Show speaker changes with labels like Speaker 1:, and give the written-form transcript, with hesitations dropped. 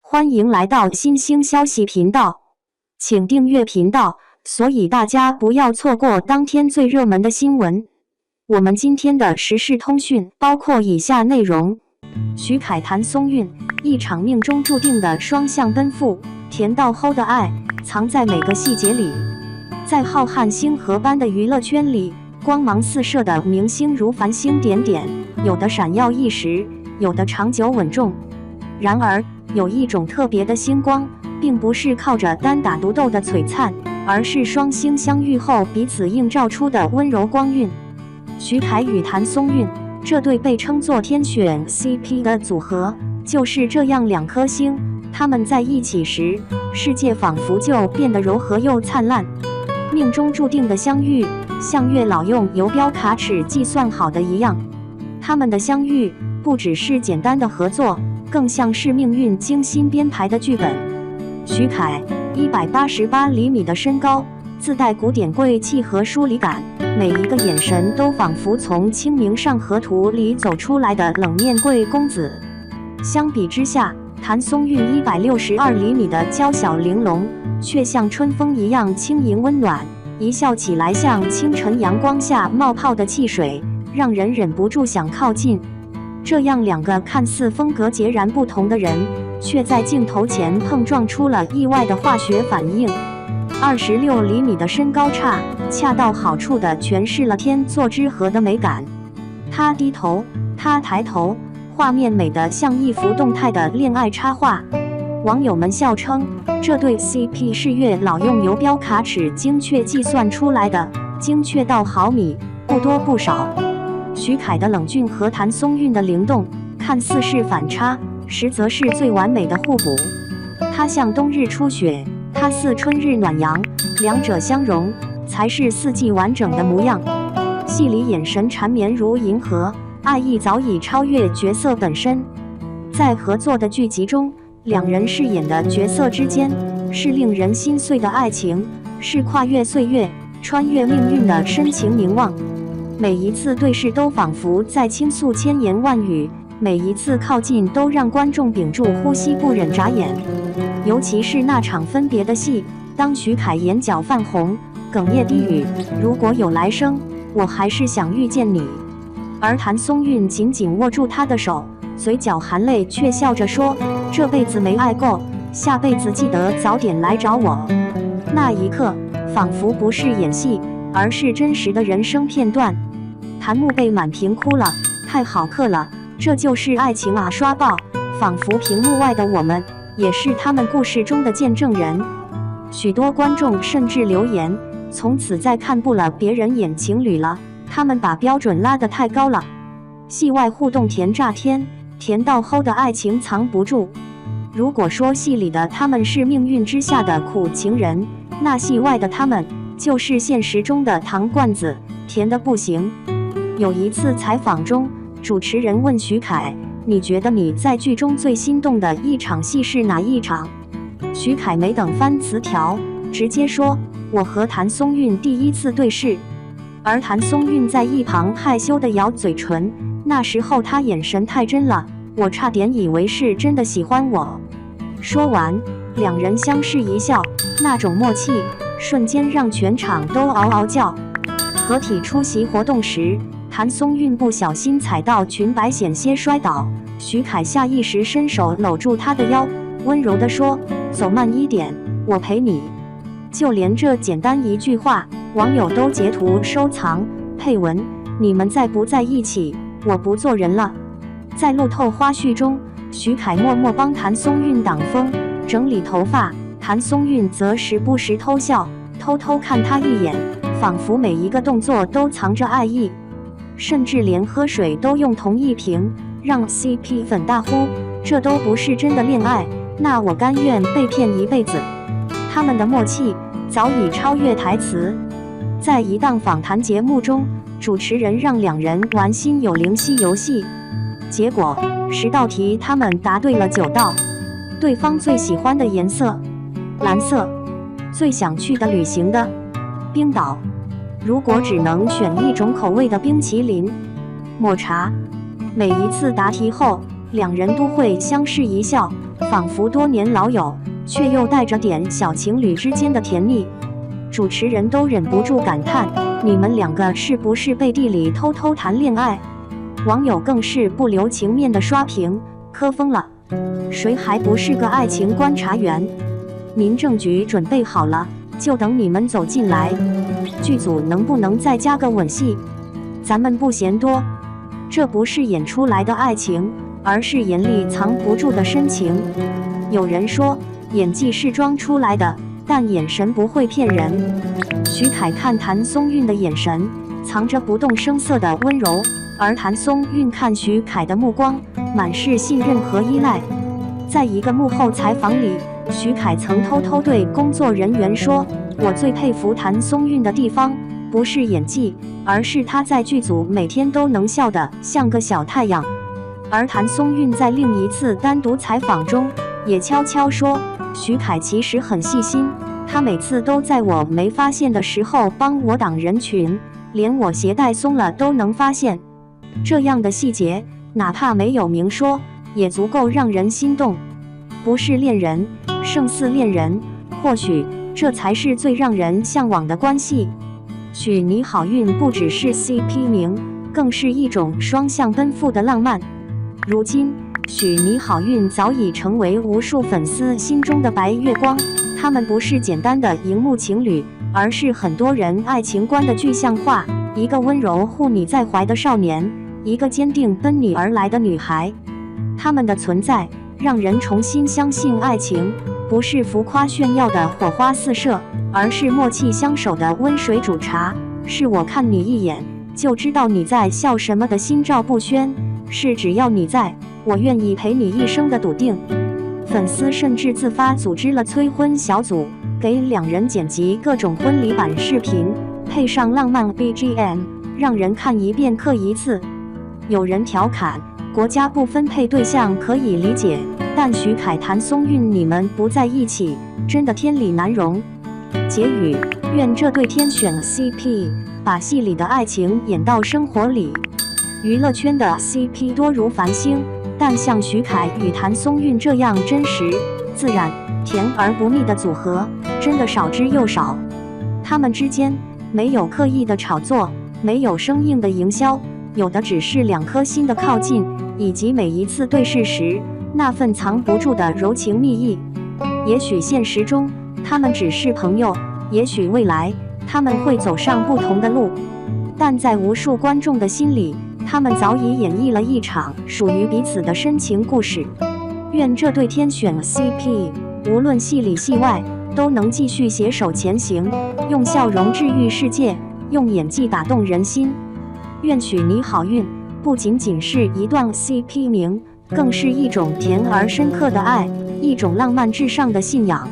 Speaker 1: 欢迎来到新兴消息频道，请订阅频道，所以大家不要错过当天最热门的新闻。我们今天的时事通讯包括以下内容：徐凯谭松韵，一场命中注定的双向奔赴，甜到齁的爱藏在每个细节里。在浩瀚星河般的娱乐圈里，光芒四射的明星如繁星点点，有的闪耀一时，有的长久稳重。然而，有一种特别的星光，并不是靠着单打独斗的璀璨，而是双星相遇后彼此映照出的温柔光晕。徐凯与谭松韵这对被称作天选 CP 的组合，就是这样两颗星，他们在一起时，世界仿佛就变得柔和又灿烂。命中注定的相遇，像月老用游标卡尺计算好的一样，他们的相遇不只是简单的合作，更像是命运精心编排的剧本。徐凯188厘米的身高，自带古典贵气和疏离感，每一个眼神都仿佛从《清明上河图》里走出来的冷面贵公子。相比之下，谭松韵162厘米的娇小玲珑，却像春风一样轻盈温暖，一笑起来像清晨阳光下冒泡的汽水，让人忍不住想靠近。这样两个看似风格截然不同的人，却在镜头前碰撞出了意外的化学反应。26厘米的身高差，恰到好处地诠释了天作之合的美感。他低头，他抬头，画面美得像一幅动态的恋爱插画。网友们笑称，这对 CP 是月老用游标卡尺精确计算出来的，精确到毫米，不多不少。徐凯的冷峻和谭松韵的灵动，看似是反差，实则是最完美的互补。他像冬日初雪，他似春日暖阳，两者相融，才是四季完整的模样。戏里眼神缠绵如银河，爱意早已超越角色本身。在合作的剧集中，两人饰演的角色之间，是令人心碎的爱情，是跨越岁月、穿越命运的深情凝望。每一次对视都仿佛在倾诉千言万语，每一次靠近都让观众屏住呼吸，不忍眨眼。尤其是那场分别的戏，当徐凯眼角泛红，哽咽低语：“如果有来生，我还是想遇见你。”而谭松韵紧紧握住他的手，嘴角含泪，却笑着说：“这辈子没爱够，下辈子记得早点来找我。”那一刻，仿佛不是演戏，而是真实的人生片段。谭木被满屏哭了，太好磕了，这就是爱情啊！刷爆，仿佛屏幕外的我们，也是他们故事中的见证人。许多观众甚至留言，从此再看不了别人演情侣了，他们把标准拉得太高了。戏外互动甜炸天，甜到齁的爱情藏不住。如果说戏里的他们是命运之下的苦情人，那戏外的他们就是现实中的糖罐子，甜得不行。有一次采访中，主持人问徐凯：“你觉得你在剧中最心动的一场戏是哪一场？”徐凯没等翻词条，直接说：“我和谭松韵第一次对视。”而谭松韵在一旁害羞地咬嘴唇，那时候她眼神太真了，我差点以为是真的喜欢我。说完，两人相视一笑，那种默契瞬间让全场都嗷嗷叫。合体出席活动时，谭松韵不小心踩到裙摆，险些摔倒。徐凯下意识伸手搂住她的腰，温柔地说：“走慢一点，我陪你。”就连这简单一句话，网友都截图收藏，配文：“你们在不在一起？我不做人了。”在路透花絮中，徐凯默默帮谭松韵挡风、整理头发，谭松韵则时不时偷笑，偷偷看他一眼，仿佛每一个动作都藏着爱意。甚至连喝水都用同一瓶，让 CP 粉大呼：“这都不是真的恋爱，那我甘愿被骗一辈子。”他们的默契早已超越台词。在一档访谈节目中，主持人让两人玩心有灵犀游戏，结果10道题他们答对了9道。对方最喜欢的颜色：蓝色；最想去的旅行的：冰岛；如果只能选一种口味的冰淇淋，抹茶。每一次答题后，两人都会相视一笑，仿佛多年老友，却又带着点小情侣之间的甜蜜。主持人都忍不住感叹：你们两个是不是背地里偷偷谈恋爱？网友更是不留情面的刷屏：磕疯了，谁还不是个爱情观察员？民政局准备好了，就等你们走进来。剧组能不能再加个吻戏？咱们不嫌多。这不是演出来的爱情，而是眼里藏不住的深情。有人说，演技是装出来的，但眼神不会骗人。徐凯看谭松韵的眼神，藏着不动声色的温柔，而谭松韵看徐凯的目光，满是信任和依赖。在一个幕后采访里，徐凯曾偷偷对工作人员说：“我最佩服谭松韵的地方，不是演技，而是她在剧组每天都能笑得像个小太阳。”而谭松韵在另一次单独采访中，也悄悄说：“徐凯其实很细心，他每次都在我没发现的时候帮我挡人群，连我鞋带松了都能发现。这样的细节，哪怕没有明说，也足够让人心动。不是恋人，胜似恋人，或许这才是最让人向往的关系。”许你好运不只是 CP 名，更是一种双向奔赴的浪漫。如今，许你好运早已成为无数粉丝心中的白月光。他们不是简单的荧幕情侣，而是很多人爱情观的具象化。一个温柔护你在怀的少年，一个坚定奔你而来的女孩。他们的存在，让人重新相信爱情不是浮夸炫耀的火花四射，而是默契相守的温水煮茶，是我看你一眼就知道你在笑什么的心照不宣，是只要你在，我愿意陪你一生的笃定。粉丝甚至自发组织了催婚小组，给两人剪辑各种婚礼版视频，配上浪漫 BGM， 让人看一遍刻一次。有人调侃，国家不分配对象可以理解，但徐凯谭松韵你们不在一起，真的天理难容。结语：愿这对天选 CP， 把戏里的爱情演到生活里。娱乐圈的 CP 多如繁星，但像徐凯与谭松韵这样真实、自然、甜而不腻的组合，真的少之又少。他们之间没有刻意的炒作，没有生硬的营销，有的只是两颗心的靠近，以及每一次对视时那份藏不住的柔情蜜意。也许现实中他们只是朋友，也许未来他们会走上不同的路，但在无数观众的心里，他们早已演绎了一场属于彼此的深情故事。愿这对天选 CP， 无论戏里戏外，都能继续携手前行，用笑容治愈世界，用演技打动人心。愿许你好运不仅仅是一段 CP 名，更是一种甜而深刻的爱，一种浪漫至上的信仰。